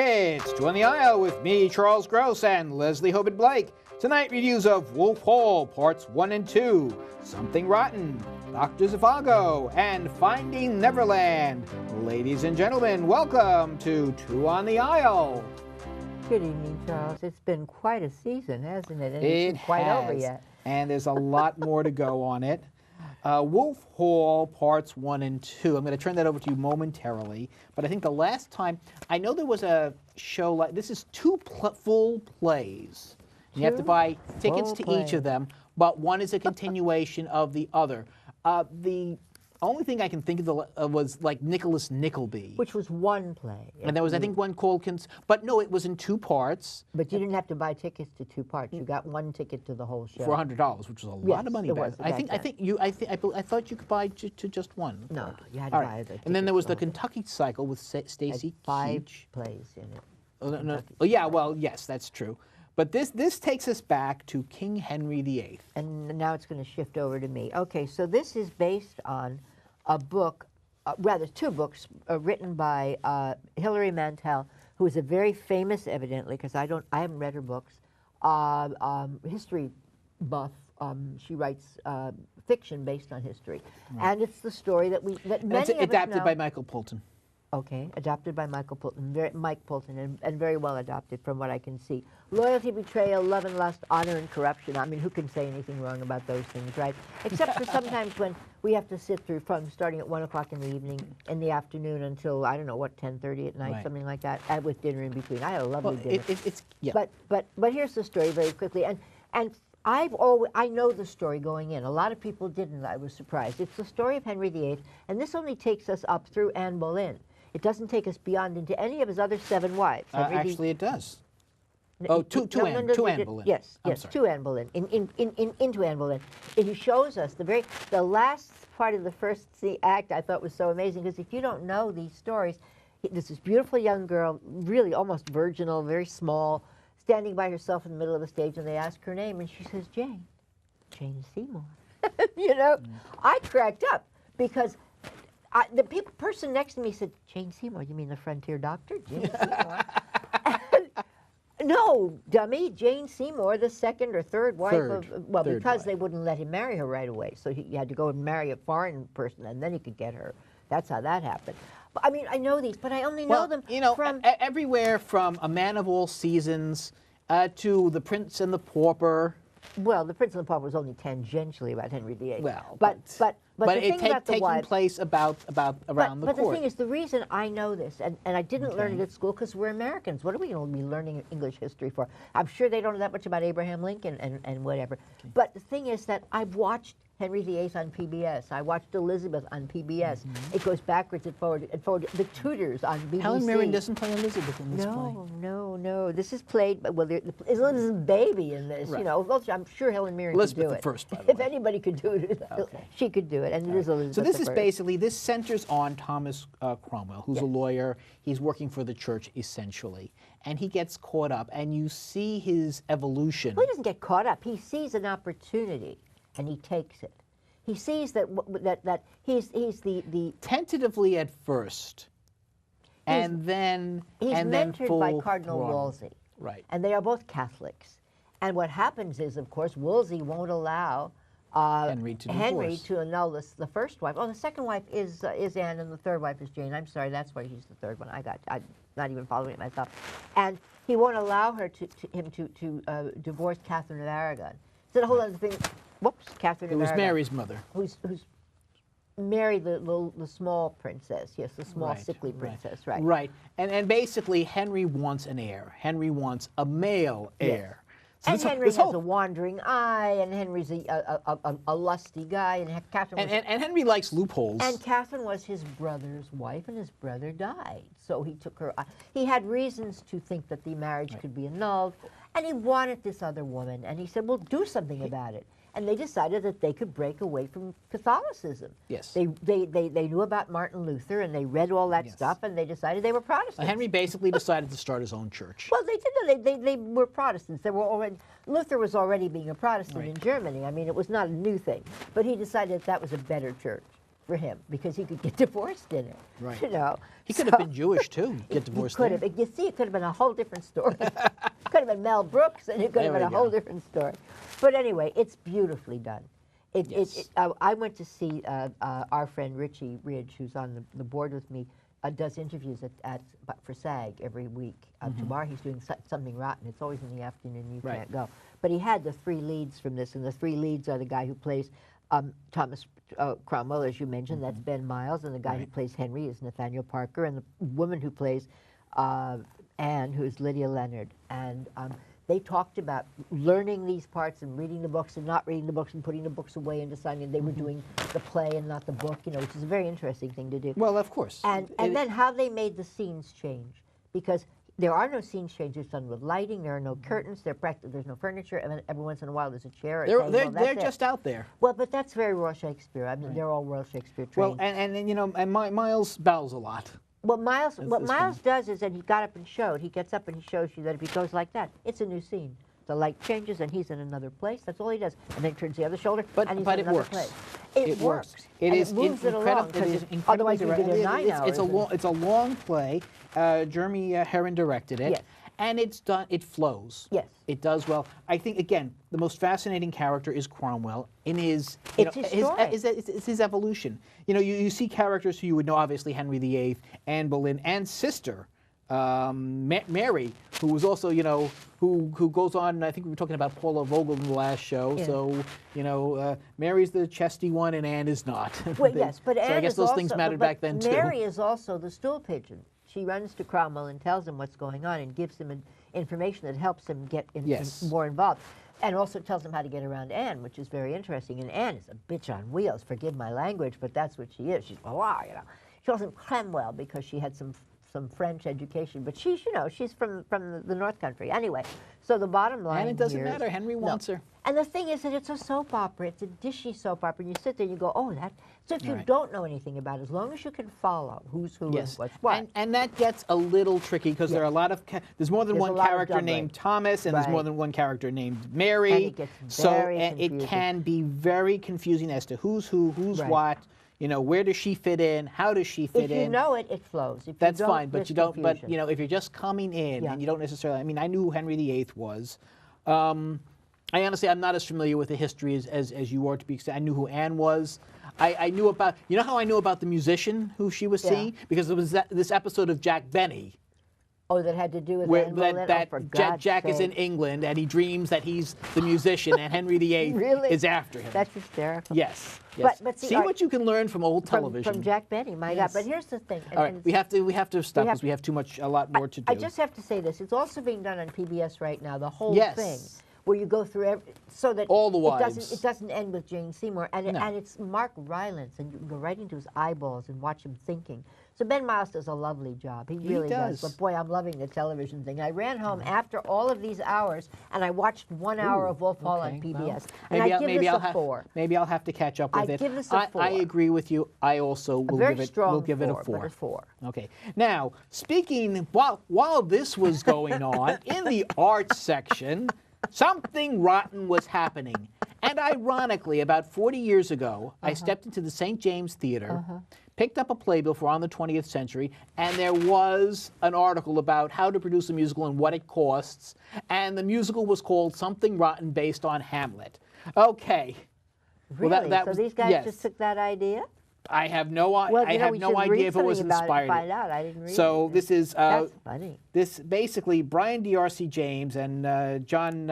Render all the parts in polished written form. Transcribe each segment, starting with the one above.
It's Two on the Aisle with me, Charles Gross, and Leslie Hoban Blake. Tonight, reviews of Wolf Hall, Parts 1 and 2, Something Rotten, Dr. Zhivago, and Finding Neverland. Ladies and gentlemen, welcome to Two on the Aisle. Good evening, Charles. It's been quite a season, hasn't it? And It isn't quite has, over yet. and there's a lot more to go on it. Wolf Hall, Parts 1 and 2. I'm going to turn that over to you momentarily. But I think the last time, I know there was a show like this is two full plays. You have to buy tickets to each of them, but one is a continuation of the other. The only thing I can think of was like Nicholas Nickleby. Which was one play. And there was, I think, one called, but no, it was in two parts. But you didn't have to buy tickets to two parts. You got one ticket to the whole show. For $100, which was a lot of money back then. I thought you could buy to just one. No, you had to buy the And then there was the Kentucky Cycle with Stacy five Keach. plays in it. Oh, yeah, well, yes, that's true. But this takes us back to King Henry VIII. And now it's going to shift over to me. Okay, so this is based on a book, rather two books, written by Hilary Mantel, who is a very famous, evidently, because I haven't read her books, history buff. She writes fiction based on history, and it's the story that many of us know. Adapted by Michael Poulton. Okay, adopted by Mike Poulton, and very well adopted from what I can see. Loyalty, betrayal, love and lust, honor and corruption. I mean, who can say anything wrong about those things, right? Except for sometimes when we have to sit through from starting at 1 o'clock in the evening, in the afternoon until, I don't know, what, 10:30 at night, something like that, and with dinner in between. I had a lovely dinner. Yeah. But here's the story very quickly, and I know the story going in. A lot of people didn't. I was surprised. It's the story of Henry VIII, and this only takes us up through Anne Boleyn. It doesn't take us beyond into any of his other 7 wives. Actually, it does. Oh, two Anne Boleyn. Yes, to Anne Boleyn, into Anne Boleyn. He shows us the last part of the first act. I thought was so amazing because if you don't know these stories, there's this beautiful young girl, really almost virginal, very small, standing by herself in the middle of the stage, and they ask her name, and she says, Jane Seymour. You know, I cracked up because the person next to me said, Jane Seymour, you mean the frontier doctor? Jane Seymour? No, dummy, Jane Seymour, the second or third wife because they wouldn't let him marry her right away. So he had to go and marry a foreign person, and then he could get her. That's how that happened. But, I mean, I know these, but I only know them from everywhere from A Man of All Seasons to The Prince and the Pauper. Well, The Prince and the Pauper was only tangentially about Henry VIII. Well, but it taking place around the court. But the thing is, the reason I know this, and I didn't learn it at school because we're Americans. What are we going to be learning English history for? I'm sure they don't know that much about Abraham Lincoln and whatever. Okay. But the thing is that I've watched Henry VIII on PBS. I watched Elizabeth on PBS. It goes backwards and forward. The Tudors on BBC. Helen Mirren doesn't play Elizabeth in this play. No. This is played, Elizabeth's baby in this. Okay. You know, I'm sure Helen Mirren could do it. Elizabeth the first, by the way. If anybody could do it, she could do it. And it is Elizabeth So this is first. basically, this centers on Thomas Cromwell, who's a lawyer. He's working for the church, essentially. And he gets caught up, and you see his evolution. Well, he doesn't get caught up. He sees an opportunity, and he takes it. He sees that he's the tentatively at first, and then mentored by Cardinal Wolsey, right? And they are both Catholics. And what happens is, of course, Wolsey won't allow Henry to annul the first wife. Oh, the second wife is Anne, and the third wife is Jane. I'm sorry, that's why he's the third one. I'm not even following it myself. And he won't allow him to divorce Catherine of Aragon. So the whole other thing. Whoops, Catherine of Aragon. Who was Mary's mother. Who's Mary, the small princess. Yes, the small sickly princess. Right. Right. And basically, Henry wants an heir. Henry wants a male heir. So and Henry has a wandering eye, and Henry's a lusty guy, and Catherine. And Henry likes loopholes. And Catherine was his brother's wife, and his brother died, so he took her. He had reasons to think that the marriage could be annulled, and he wanted this other woman, and he said, "Well, do something about it." And they decided that they could break away from Catholicism. Yes. They knew about Martin Luther, and they read all that stuff, and they decided they were Protestants. Henry basically decided to start his own church. Well, they did. They were Protestants. They were already. Luther was already being a Protestant in Germany. I mean, it was not a new thing. But he decided that was a better church. for him because he could get divorced in it. Right. You know, He could have been Jewish too. Get divorced. He could there. have. You see, it could have been a whole different story. It could have been Mel Brooks, and it could have There been a we whole go. different story. But anyway, it's beautifully done. Yes. I went to see our friend Richie Ridge, who's on the board with me, does interviews for SAG every week. Tomorrow he's doing Something Rotten. It's always in the afternoon. You Right. can't go. But he had the 3 leads from this, and the 3 leads are the guy who plays Thomas Cromwell, as you mentioned. That's Ben Miles, and the guy who Right. plays Henry is Nathaniel Parker, and the woman who plays Anne, who is Lydia Leonard. And they talked about learning these parts and reading the books and not reading the books and putting the books away and deciding they were doing the play and not the book, you know, which is a very interesting thing to do. Well, of course. And then how they made the scenes change, because there are no scenes changes done with lighting. There are no curtains. There's no furniture, and then every once in a while there's a chair. They're just out there. Well, but that's very Royal Shakespeare. I mean, they're all Royal Shakespeare trained. Well, and you know, and Miles bows a lot. What Miles funny. does is that he got up and showed. He gets up and he shows you that if he goes like that, it's a new scene. The light changes and he's in another place. That's all he does. And then he turns the other shoulder and he's in But it another works. place. It works. It And is it moves it along. It is incredibly Otherwise, you'd be there 9 hours. It's a long play. Jeremy Herron directed it. Yes. And it's done. It flows. Yes. It does well. I think again, the most fascinating character is Cromwell in his. It's his story. It's his evolution. You know, you see characters who you would know, obviously Henry VIII, Anne Boleyn, and sister Mary, who was also, you know, who goes on. I think we were talking about Paula Vogel in the last show. Yeah. So you know, Mary's the chesty one, and Anne is not. Well, yes, but so Anne I guess is those also, things mattered but back then too. Mary is also the stool pigeon. She runs to Cromwell and tells him what's going on and gives him information that helps him get more involved. And also tells him how to get around Anne, which is very interesting. And Anne is a bitch on wheels, forgive my language, but that's what she is. She's blah, you know. She wasn't Cromwell because she had some French education, but she's, you know, she's from the North Country. Anyway, so the bottom line And it doesn't here is- matter. Henry wants her. And the thing is that it's a soap opera. It's a dishy soap opera. And you sit there and you go, oh, that. So if you Right. don't know anything about it, as long as you can follow who's who and what's what. And that gets a little tricky because there are a lot of there's more than There's a one lot of character juggling. named Thomas, and there's more Right. than one character named Mary. And it gets so very it confusing. can be very confusing as to who's who, who's Right. what. You know, where does she fit in? How does she fit If in? you know it, it flows. If That's you don't, fine, but there's you don't. But confusion. you know, if you're just coming in Yeah. and you don't necessarily, I mean, I knew who Henry VIII was. I honestly, I'm not as familiar with the history as you are to be extent. I knew who Anne was. I knew about, you know how I knew about the musician who she was Yeah. seeing? Because there was this episode of Jack Benny. Oh, that had to do with Where Anne Boleyn? For God's Jack is in sake. England and he dreams that he's the musician and Henry VIII Really? is after him. That's hysterical. Yes. Yes. But see, see what you can learn from old television. From Jack Benny, my Yes. God. But here's the thing. All right, we have to stop because we have a lot more to do. I just have to say this. It's also being done on PBS right now, the whole Yes. thing, where you go through so that All the it wives. doesn't end with Jane Seymour. And, No. and it's Mark Rylance, and you can go right into his eyeballs and watch him thinking. So Ben Miles does a lovely job. He really does. But boy, I'm loving the television thing. I ran home after all of these hours, and I watched 1 hour of Wolf Hall on PBS. Well, and I give this a 4. Maybe I'll have to catch up with I it. give this a 4. I agree with you. I also will very give it. strong We'll give it a 4, 4. but a 4. Okay. Now, speaking while this was going on in the arts section, something rotten was happening. And ironically, about 40 years ago, I stepped into the St. James Theater, picked up a playbill for On the 20th Century, and there was an article about how to produce a musical and what it costs. And the musical was called Something Rotten based on Hamlet. Okay. Really? Well, that so was, these guys yes. just took that idea? I have no, Well, I have no idea if it was inspired. Find out. I didn't read So it. this is That's funny. this basically Brian D.R.C. James and John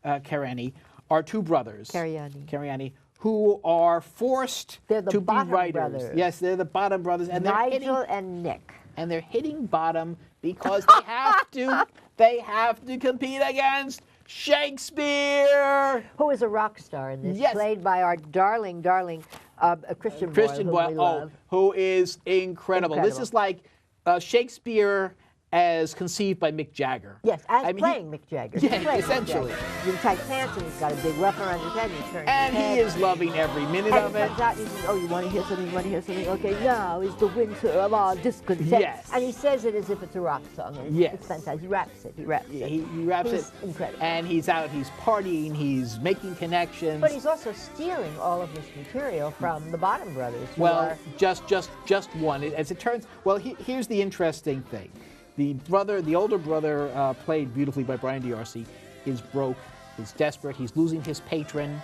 Carani are two brothers. Cariani, who are forced They're the to be Bottom writers. brothers. Yes, they're the Bottom brothers, and Nigel and Nick. they're hitting bottom because they have to. They have to compete against Shakespeare. Who is a rock star in this, Yes. played by our darling Christian Christian Boyle, Boyle, whom we love. who is incredible. This Incredible. is like Shakespeare as conceived by Mick Jagger. Yes, as I mean, playing Mick Jagger. Yeah, He's playing Mick essentially. Jagger. He's in tight pants and he's got a big ruff around his head and he's turning And his head. he is loving every minute and of he it. comes out and he says, oh, you want to hear something? You want to hear something? Okay, now is the winter of our discontent. Yes. And he says it as if it's a rock song. And Yes. It's fantastic. He raps it. He raps it. He raps He's it. incredible. And he's out, he's partying, he's making connections. But he's also stealing all of this material from the Bottom Brothers. who Well, are- just one. As it turns, well, here's the interesting thing. The older brother, played beautifully by Brian D'Arcy, is broke, is desperate, he's losing his patron.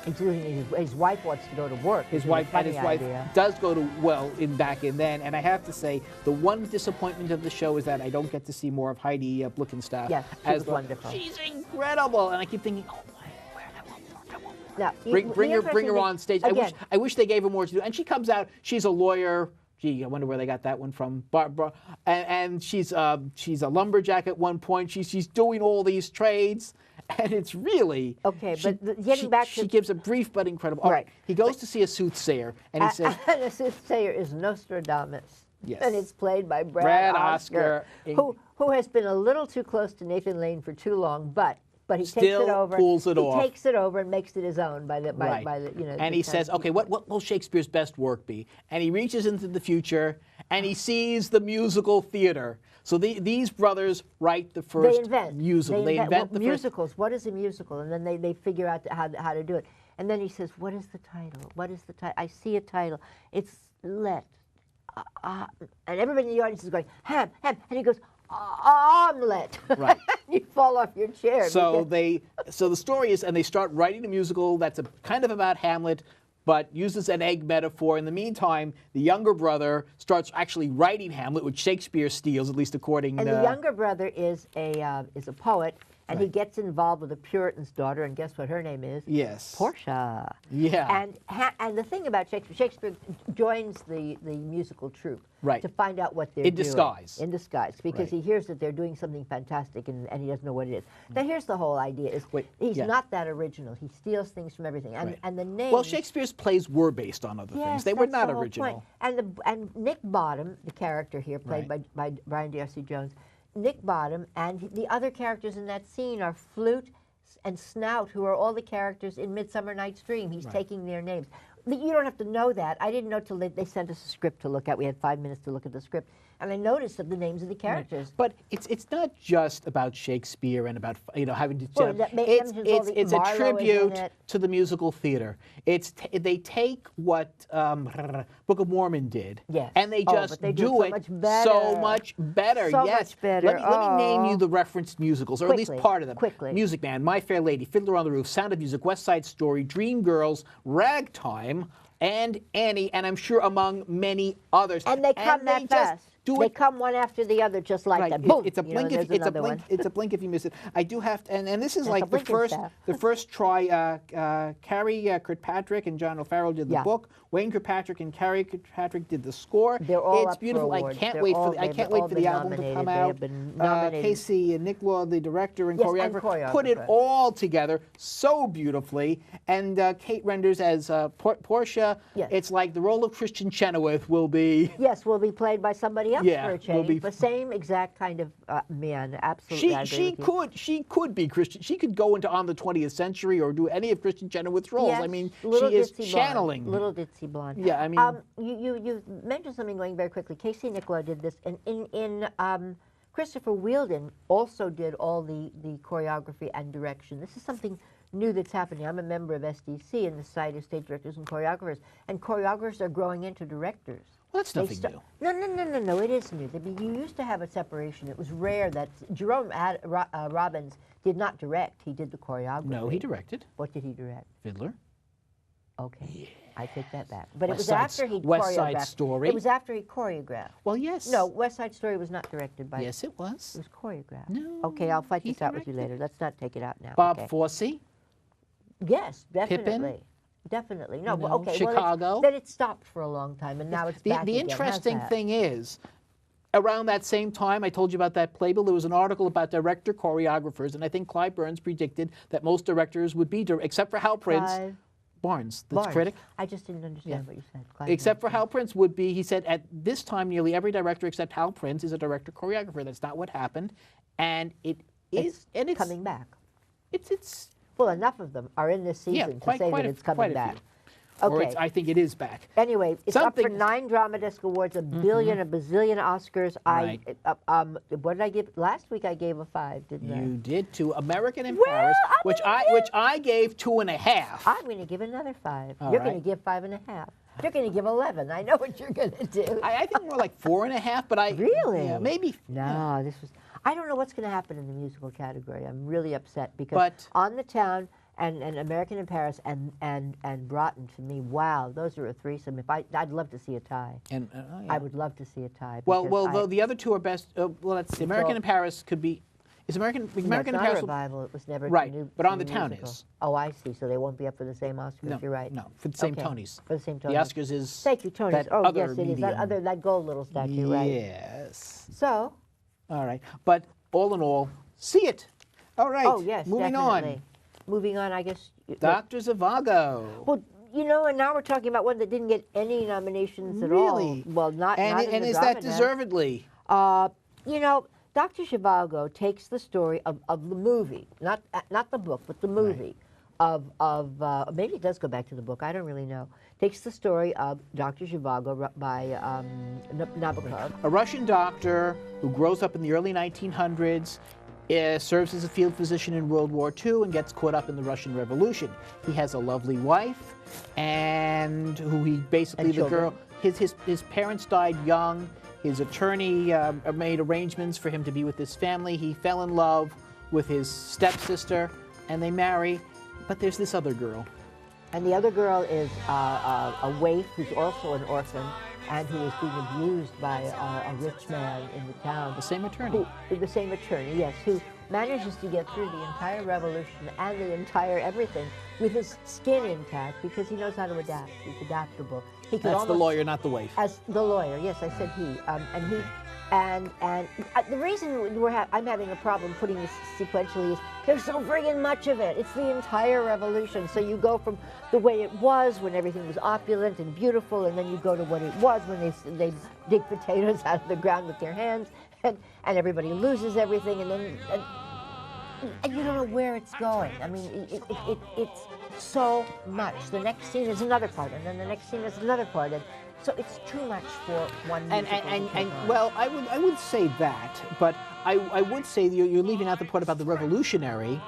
including his wife wants to go to work. His which is a wife and funny his wife idea. does go to, well, back in then, and I have to say, the one disappointment of the show is that I don't get to see more of Heidi Blickenstaff. Yes, she was wonderful. She's incredible, and I keep thinking, oh my, where I want more, I want more. Now, Bring her interesting on stage. Again, I wish they gave her more to do. And she comes out. She's a lawyer. Gee, I wonder where they got that one from. And she's a lumberjack at one point. She's doing all these trades, and it's really Okay, but getting back to- she gives a brief but incredible. All right, he goes to see a soothsayer, and he says, and the soothsayer is Nostradamus. Yes. And it's played by Brad Brad Oscar. Oscar, who has been a little too close to Nathan Lane for too long, but he takes Still it over. pulls it he off. takes it over and makes it his own by the right. And he says, okay, what will Shakespeare's best work be? And he reaches into the future, and he sees the musical theater. So these brothers write the first musical. They invent the musicals. What is a musical? And then they figure out how to do it. And then he says, what is the title? What is the title? I see a title. It's Let. And everybody in the audience is going, Ham. And he goes, omelet. Right. You fall off your chair. So because- so the story is, and they start writing a musical that's kind of about Hamlet, but uses an egg metaphor. In the meantime, the younger brother starts actually writing Hamlet, which Shakespeare steals, at least according to... And the younger brother is a poet, and he Right. gets involved with a Puritan's daughter, and guess what her name is? Yes. Portia. Yeah. And the thing about Shakespeare joins the musical troupe Right. to find out what they're In doing. disguise. In disguise, because Right. he hears that they're doing something fantastic, and he doesn't know what it is. Now here's the whole idea: is Wait, he's yeah. not that original. He steals things from everything, and Right. and the name. Well, Shakespeare's plays were based on other things. Yes, They were that's not the whole original. point. And Nick Bottom, the character here, played Right. by Brian D'Arcy Jones, Nick Bottom and the other characters in that scene are Flute and Snout, who are all the characters in Midsummer Night's Dream. He's taking their names. You don't have to know that. I didn't know till they sent us a script to look at. We had 5 minutes to look at the script, and I noticed that the names of the characters. But it's not just about Shakespeare and about having to. Well, that mentions all the- It's a Marlowe is in tribute it. to the musical theater. They take what Book of Mormon did, Yes. and they Oh, just but they do do it it so much better. so much better. So yes, much better. Let me name Oh. you the referenced musicals, or at least Quickly, part of them. quickly. Music Man, My Fair Lady, Fiddler on the Roof, Sound of Music, West Side Story, Dreamgirls, Ragtime, and Annie, and I'm sure among many others. And they come that just fast. do They it come one after the other, just like Right. that. Boom. It's a You know, blink. there's It's a another blink. one. It's a blink if you miss it. I do have to, and this is That's like a the blinking first, staff. the first try. Carrie Kirkpatrick and John O'Farrell did the Yeah. book. Wayne Kirkpatrick and Carrie Kirkpatrick did the score. They're all It's up for beautiful. I awards. can't They're wait all- for the, I they've can't all wait for been the album to nominated. come They out. have been nominated. Casey and Nicola, the director and Yes, and choreographer, put it choreographer. all together so beautifully. And Kate renders as Portia. Yes. It's like the role of Christian Chenoweth will be. Yes, will be played by somebody else Yeah, for a will change. be- The same exact kind of man, absolutely. I agree with you. She could be Christian. She could go into On the 20th Century or do any of Christian Chenoweth's roles. Yes, I mean, Little she is Ditsy Blonde. channeling. Little Ditsy Blonde. Yeah, I mean- you mentioned something going very quickly. Casey Nicola did this, and in Christopher Wheeldon also did all the choreography and direction. This is something new that's happening. I'm a member of SDC, and the Society of Stage Directors and Choreographers, and choreographers are growing into directors. Well, that's They nothing new. No, it is new. You used to have a separation. It was rare that Jerome Robbins did not direct. He did the choreography. No, he directed What did he direct? Fiddler. Okay, I take that back. But it West was Side- after he West Side choreographed. Story. It was after he choreographed. Well, yes. No, West Side Story was not directed by. Yes, it It was. was choreographed. No, Okay, I'll fight he this out with you directed. later. Let's not take it out now. Bob okay. Fosse. Yes, Pippin? definitely. Definitely. No, You but know, okay. Chicago. Well, then it stopped for a long time, and now it's back The again. How's interesting that? thing is, around that same time, I told you about that playbill, there was an article about director choreographers, and I think Clive Burns predicted that most directors would be, except for Hal Prince, Clive Barnes, the Barnes. critic. I just didn't understand what you said. Clive Except for Barnes. Hal Prince would be, he said, at this time, nearly every director except Hal Prince is a director-choreographer. That's not what happened. And it's coming back. It's Well, enough of them are in this season yeah, to quite, say quite that a, it's coming quite a back. few. Okay. Or I think it is back. Anyway, it's up for Something- 9 Drama Desk Awards, a billion, a bazillion Oscars. Right. What did I give? Last week I gave a 5, didn't I? You did to American in Well, Paris, I'm which I gave 2.5. I'm going to give another 5. All You're right. going to give 5.5. You're going to give 11. I know what you're going to do. I think more like 4.5, but I Really? yeah, maybe. No, this was. I don't know what's going to happen in the musical category. I'm really upset because But- On the Town and American in Paris and Broughton, to me, wow, those are a threesome. I'd love to see a tie. And yeah. I would love to see a tie. Well, because though the other two are best. Well, let's see. American in Paris could be. Is American no, American it's in not a Paris? revival. It was never Right, new, but On the Town musical. is. Oh, I see. So they won't be up for the same Oscars. No, You're right. no, for the same Okay, Tonys. For the same The Tonys. Oscars is. Thank you, Tonys. that Oh, other yes, it is. medium. That gold little statue, right? Yes. So. All right, but all in all, see it. All right. Oh yes, Moving definitely. on. Moving on, I guess. Dr. Zhivago. Well, you know, and now we're talking about one that didn't get any nominations at Really? all. Well, not And, not in and the is drama that desk. deservedly? You know, Dr. Zhivago takes the story of the movie, not the book, but the movie of maybe it does go back to the book. I don't really know. Takes the story of Dr. Zhivago by Nabokov. A Russian doctor who grows up in the early 1900s, serves as a field physician in World War II and gets caught up in the Russian Revolution. He has a lovely wife, and who he basically, And the children. girl, his parents died young. His attorney made arrangements for him to be with his family. He fell in love with his stepsister, and they marry. But there's this other girl. And the other girl is a waif who's also an orphan and who is being abused by a rich man in the town. The same attorney. The same attorney, yes, who manages to get through the entire revolution and the entire everything with his skin intact because he knows how to adapt. He's adaptable. He could That's the almost- lawyer, not the wife. As the lawyer, yes, I said he, and the reason I'm having a problem putting this sequentially is there's so friggin' much of it. It's the entire revolution. So you go from the way it was when everything was opulent and beautiful, and then you go to what it was when they dig potatoes out of the ground with their hands, and everybody loses everything, and then and you don't know where it's going. I mean, it's so much. The next scene is another part, and then the next scene is another part, and so it's too much for one musical to take on. Well, I would say that, but I would say you're leaving out the part about the revolutionary,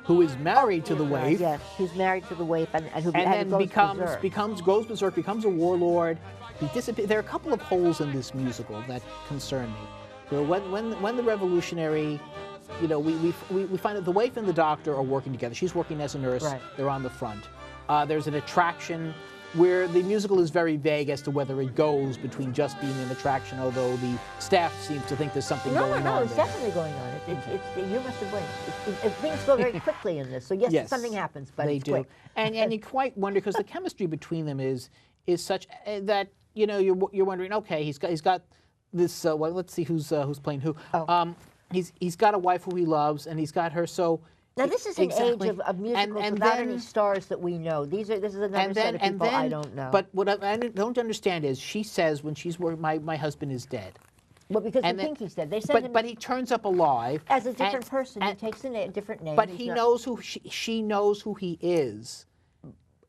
who is married to the waif, Yes, who's married to the waif, and who and and then goes berserk. goes berserk, becomes a warlord. He disappears. There are a couple of holes in this musical that concern me. So when the revolutionary, you know, we find that the waif and the doctor are working together. She's working as a nurse. Right. They're on the front. There's an attraction where the musical is very vague as to whether it goes between just being an attraction, although the staff seems to think there's something going No, on it's there. definitely going on. You must have blinked. Things go very quickly in this. So yes, something happens, but they it's do. quick. And you quite wonder, because the chemistry between them is such that, you know, you're wondering, okay, he's got this. Well, let's see who's playing who. Oh. He's got a wife who he loves, and he's got her. So Now this is an exactly. age of musicals and without then, any stars that we know. This is another and set then of and people then, I don't know. But what I don't understand is she says when she's working, my husband is dead. Well, because and they then- think he's dead. They send him But he turns up alive as a different and- person. He and- takes a different name. But He's he not- knows who she knows who he is.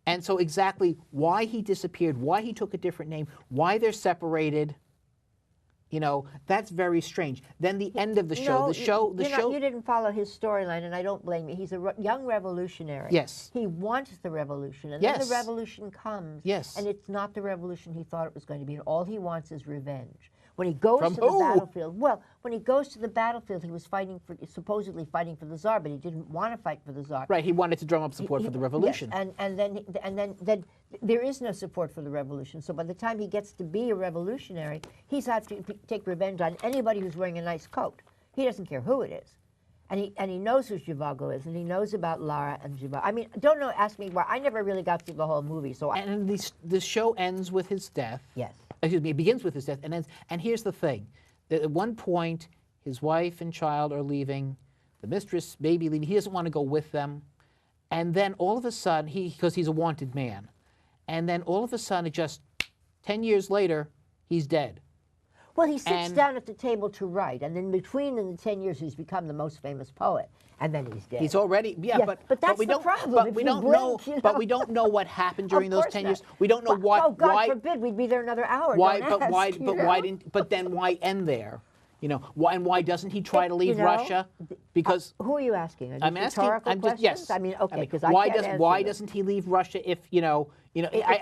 And so exactly why he disappeared, why he took a different name, why they're separated, you know, that's very strange. Then the end of the show, No, the show. You didn't follow his storyline, and I don't blame you. He's a young revolutionary. Yes. He wants the revolution, and Yes. then the revolution comes. Yes. And it's not the revolution he thought it was going to be, and all he wants is revenge. When he goes From to the who? battlefield, well, when he goes to the battlefield, he was supposedly fighting for the Tsar, but he didn't want to fight for the Tsar. Right, he wanted to drum up support for the revolution. Yes, and then there is no support for the revolution. So by the time he gets to be a revolutionary, he's out to take revenge on anybody who's wearing a nice coat. He doesn't care who it is. And he knows who Zhivago is, and he knows about Lara and Zhivago. I mean, don't know, ask me why. I never really got through the whole movie, so And the show ends with his death. Yes. Excuse me, it begins with his death and ends. And here's the thing. That at one point, his wife and child are leaving. The mistress may be leaving. He doesn't want to go with them. And then all of a sudden, because he's a wanted man, and then all of a sudden, 10 years later, he's dead. Well, he sits down at the table to write, and in between the 10 years, he's become the most famous poet, and then he's dead. He's already, Yes, but that's we the don't, problem. But If we you don't blink, know. you know. But we don't know what happened during those 10 years. We don't know But, what. oh, God why, forbid we'd be there another hour. Why? Don't But why? ask, But why didn't? But then why end there? You know, why and why doesn't he try to leave Russia? Because who are you asking? Are I'm these asking. rhetorical I'm just questions? yes. I mean, okay, because why I can't answer why them. doesn't he leave Russia if I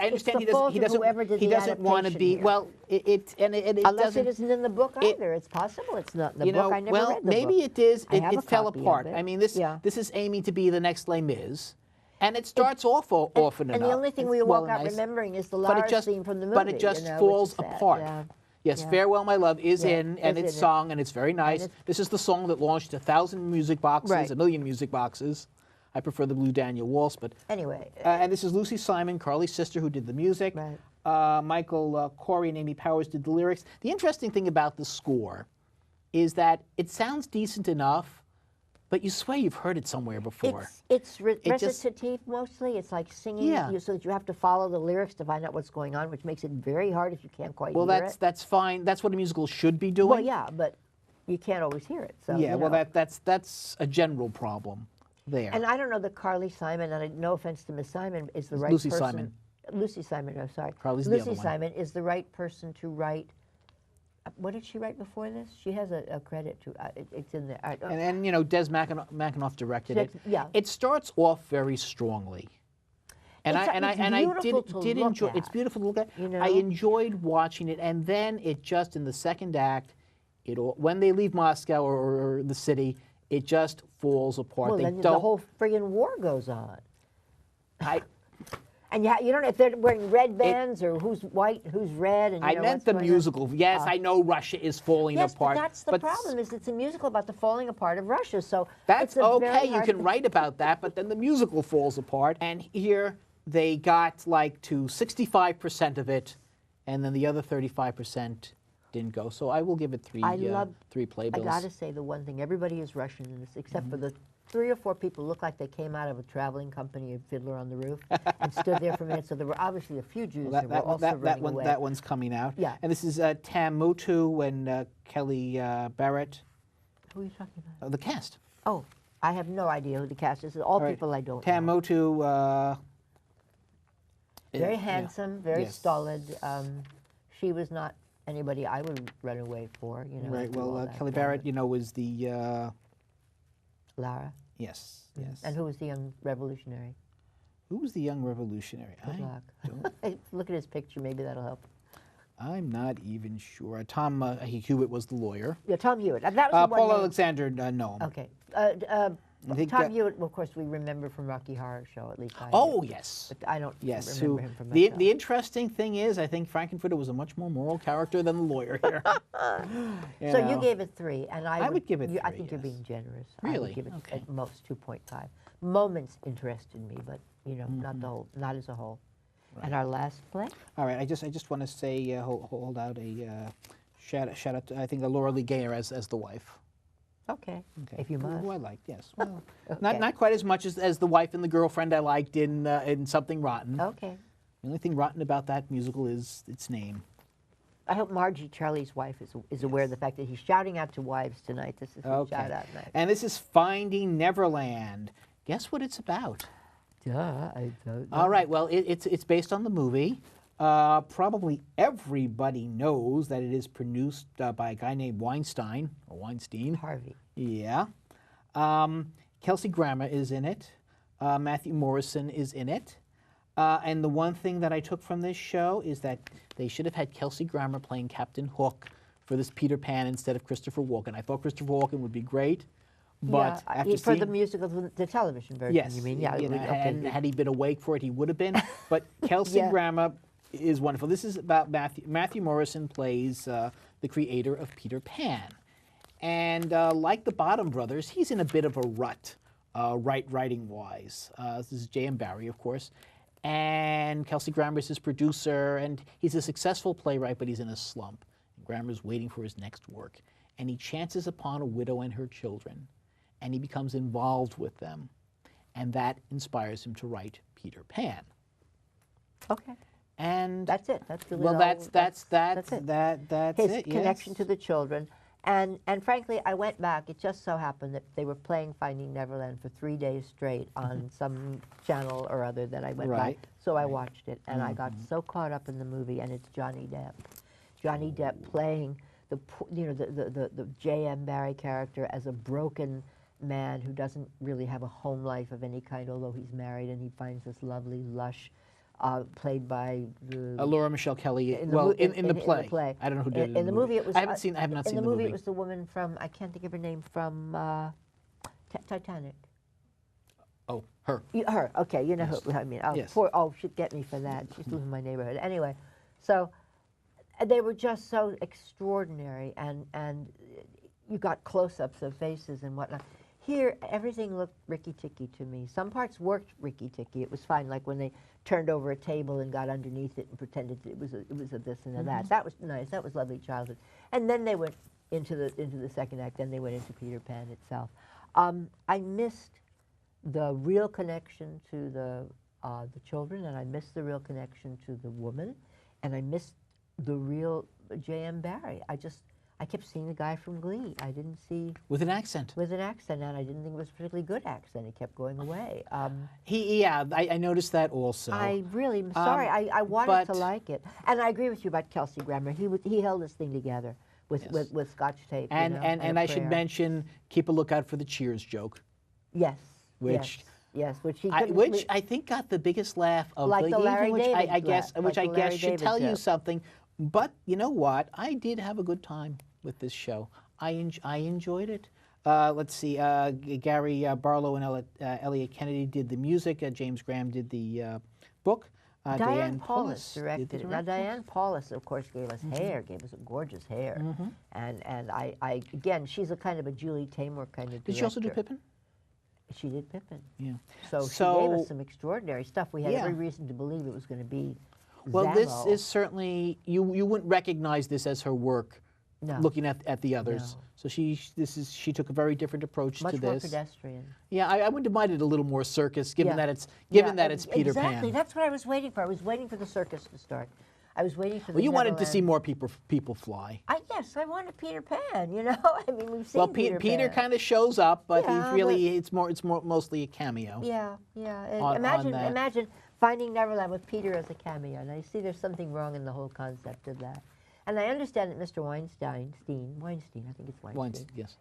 understand the fault he of doesn't whoever did he the doesn't want to adaptation be here. well it Unless doesn't, it isn't in the book either. It's possible it's not in the book. I never read the maybe book. it is. I have a It fell copy of apart. it. I mean, this is aiming to be the next Les Mis, and it starts off often enough. And the only thing we well walk out nice, remembering is the but it Lars just theme from the movie. but it just which falls is sad. apart. Yeah. Yes, Yeah. Farewell, My Love is Yeah, in, and is it's in it. sung, and it's very nice. This is the song that launched 1,000 music boxes, Right. 1 million music boxes. I prefer the Blue Daniel Waltz, but Anyway. and this is Lucy Simon, Carly's sister, who did the music. Right. Michael Corey and Amy Powers did the lyrics. The interesting thing about the score is that it sounds decent enough, but you swear you've heard it somewhere before. It's just- recitative mostly. It's like singing, Yeah. so that you have to follow the lyrics to find out what's going on, which makes it very hard if you can't quite Well, hear it. that's fine. That's what a musical should be doing. Well, yeah, but you can't always hear it. So, Yeah, you well, know. that's a general problem there. And I don't know that Carly Simon, and no offense to Miss Simon, is the right Lucy person. Simon. Lucy Simon, oh, sorry. Carly's the Lucy other one. Simon is the right person to write. What did she write before this? She has a credit to it's in there. And Des Mackinoff directed it. Yeah. It starts off very strongly. And It's I beautiful to did look enjoy. at, It's beautiful to look at. you know? I enjoyed watching it, and then it just in the second act, when they leave Moscow or the city, it just falls apart. Well, they then don't. the whole friggin' war goes on. I And you don't know if they're wearing red bands or who's white, who's red. And you I know meant what's the going on. musical. Yes, I know Russia is falling Yes, apart. but that's the problem. Is it's a musical about the falling apart of Russia. So That's it's a very okay. You hard can write about that, but then the musical falls apart. And here they got like to 65% of it, and then the other 35% didn't go. So I will give it three I playbills. got to say the one thing: everybody is Russian in this, except for the 3 or 4 people who look like they came out of a traveling company of Fiddler on the Roof and stood there for a minute. So there were obviously a few Jews that were also running away. That one's coming out. Yeah. And this is Tam Motu and Kelly Barrett. Who are you talking about? The cast. Oh, I have no idea who the cast is. All right. people I don't Tam know. Motu. Very yeah. handsome, very Yes. stolid. She was not anybody I would run away for. Right. do all Well, that Kelly kind Barrett, of- was the Lara. yes. Yes. And who was the young revolutionary? Who was the young revolutionary? Good luck. Look at his picture. Maybe that'll help. I'm not even sure. Tom Hewitt was the lawyer. Yeah, Tom Hewitt. That was the one Paul name. Alexander, no. Okay. I think Tom that- Hewitt, well, of course, we remember from Rocky Horror Show, at least I Oh, do. yes. But I don't Yes. remember him from the myself. interesting thing is, I think Frankenfurter was a much more moral character than the lawyer here. So you gave it 3, and I would give it I 3, think you're yes. being generous. I Really? would give it Okay. at most 2.5. Moments interested me, but not the whole, not as a whole. And our last play? All right. I just want to say, hold out a shout out to, I think, Laura Lee Gayer as the wife. Okay. If you must. Who I liked, yes. Well, Okay. not quite as much as the wife and the girlfriend I liked in Something Rotten. Okay. The only thing rotten about that musical is its name. I hope Margie, Charlie's wife, is aware of the fact that he's shouting out to wives tonight. This is his shout out night. And this is Finding Neverland. Guess what it's about? Duh, I don't know. All right, well, it's based on the movie. Probably everybody knows that it is produced by a guy named Weinstein. Harvey. Yeah. Kelsey Grammer is in it. Matthew Morrison is in it. And the one thing that I took from this show is that they should have had Kelsey Grammer playing Captain Hook for this Peter Pan instead of Christopher Walken. I thought Christopher Walken would be great, but yeah, after for seeing... the musical, the television version, Yes, you mean? Yeah. and had he been awake for it, he would have been. But Kelsey Yeah. Grammer is wonderful. This is about Matthew Morrison plays the creator of Peter Pan. And like the Bottom Brothers, he's in a bit of a rut, writing-wise. This is J.M. Barrie, of course. And Kelsey Grammer is his producer, and he's a successful playwright, but he's in a slump. And Grammer's waiting for his next work. And he chances upon a widow and her children, and he becomes involved with them. and that inspires him to write Peter Pan. Okay. And That's it. That's really well, all- that's it. His His it. connection yes. to the children. And frankly, I went back. It just so happened that they were playing Finding Neverland for 3 days straight on some channel or other that I went Right. back. So I watched it, and I got so caught up in the movie, and it's Johnny Depp. Johnny Depp playing the J.M. Barrie character as a broken man who doesn't really have a home life of any kind, although he's married, and he finds this lovely, lush, played by Laura Michelle Kelly. in In the the play. play. I don't know who did it. In the movie, it was. I have not seen the movie. In the movie, it was the woman from, I can't think of her name, from Titanic. Oh, her. Her, okay, you know Yes. who, I mean, oh, Yes. she'd get me for that. She's living in my neighborhood. Anyway, so they were just so extraordinary, and you got close-ups of faces and whatnot. Here, everything looked ricky-ticky to me. Some parts worked ricky-ticky. It was fine, like when they turned over a table and got underneath it and pretended it was a this and a that. That was nice. That was lovely childhood. And then they went into the second act. Then they went into Peter Pan itself. I missed the real connection to the children, and I missed the real connection to the woman, and I missed the real J.M. Barrie. I kept seeing the guy from Glee. I didn't see With an accent. with an accent, and I didn't think it was a particularly good accent. He kept going away. I noticed that also. I really am sorry. I wanted but- to like it, and I agree with you about Kelsey Grammer. He held this thing together with Yes. with Scotch tape. And you know, and a I should prayer. mention, keep a lookout for the Cheers joke, Yes. which- yes, which he which couldn't- I think got the biggest laugh of Like the Larry which David I guess laugh, which like I the guess Larry should David tell you joke. something. But you know what? I did have a good time with this show. I enjoyed it. Let's see. Gary Barlow and Elliot Kennedy did the music. James Graham did the book. Diane Paulus did the directed it. Now, directing. Diane Paulus, of course, gave us hair, gave us a gorgeous hair. And I again, she's a kind of a Julie Taymor kind of director. Did she also do Pippin? She did Pippin. Yeah. So she gave us some extraordinary stuff. We had Yeah. every reason to believe it was going to be Well, this Zamo. is certainly you wouldn't recognize this as her work. No. Looking at the others, No. so she took a very different approach much to more this. pedestrian. Yeah, I wouldn't have minded a little more circus, given Yeah. that Yeah, it's Peter exactly. Pan. That's what I was waiting for. I was waiting for the circus to start. I was waiting for the Well, you wanted to see Neverland. more people fly. Yes, I wanted Peter Pan. You know, I mean, we've seen Well, Peter Peter Pan. kind of shows up, but Yeah, he's really it's mostly a cameo. Yeah, yeah. And on imagine that. Finding Neverland with Peter as a cameo. And I see there's something wrong in the whole concept of that. And I understand that Mr. Weinstein, I think it's Weinstein, Yes.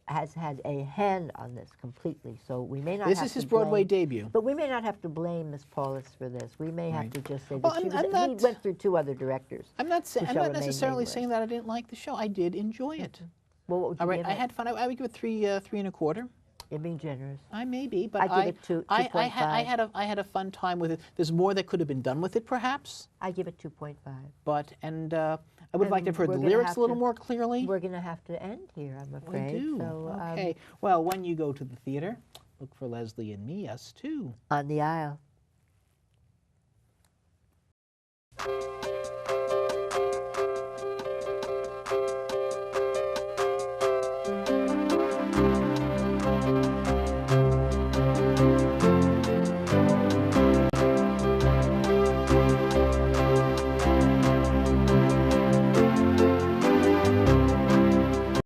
has had a hand on this completely. So we may not. This have is to his Broadway blame, debut. But we may not have to blame Miss Paulus for this. We may have Right. to just say Well, that I'm he not- went through 2 other directors. I'm not who shall remain necessarily nameless. saying that I didn't like the show. I did enjoy it. Well, what would you All right, give I it? had fun. I would give it 3.25. You're being generous. I may be, but I give it 2.5. I had a fun time with it. There's more that could have been done with it, perhaps. I give it 2.5. But I would have liked to have heard we're the gonna lyrics have a little to- more clearly. We're going to have to end here, I'm We afraid. do. So, Okay. Well, when you go to the theater, look for Leslie and me, us too. on the aisle.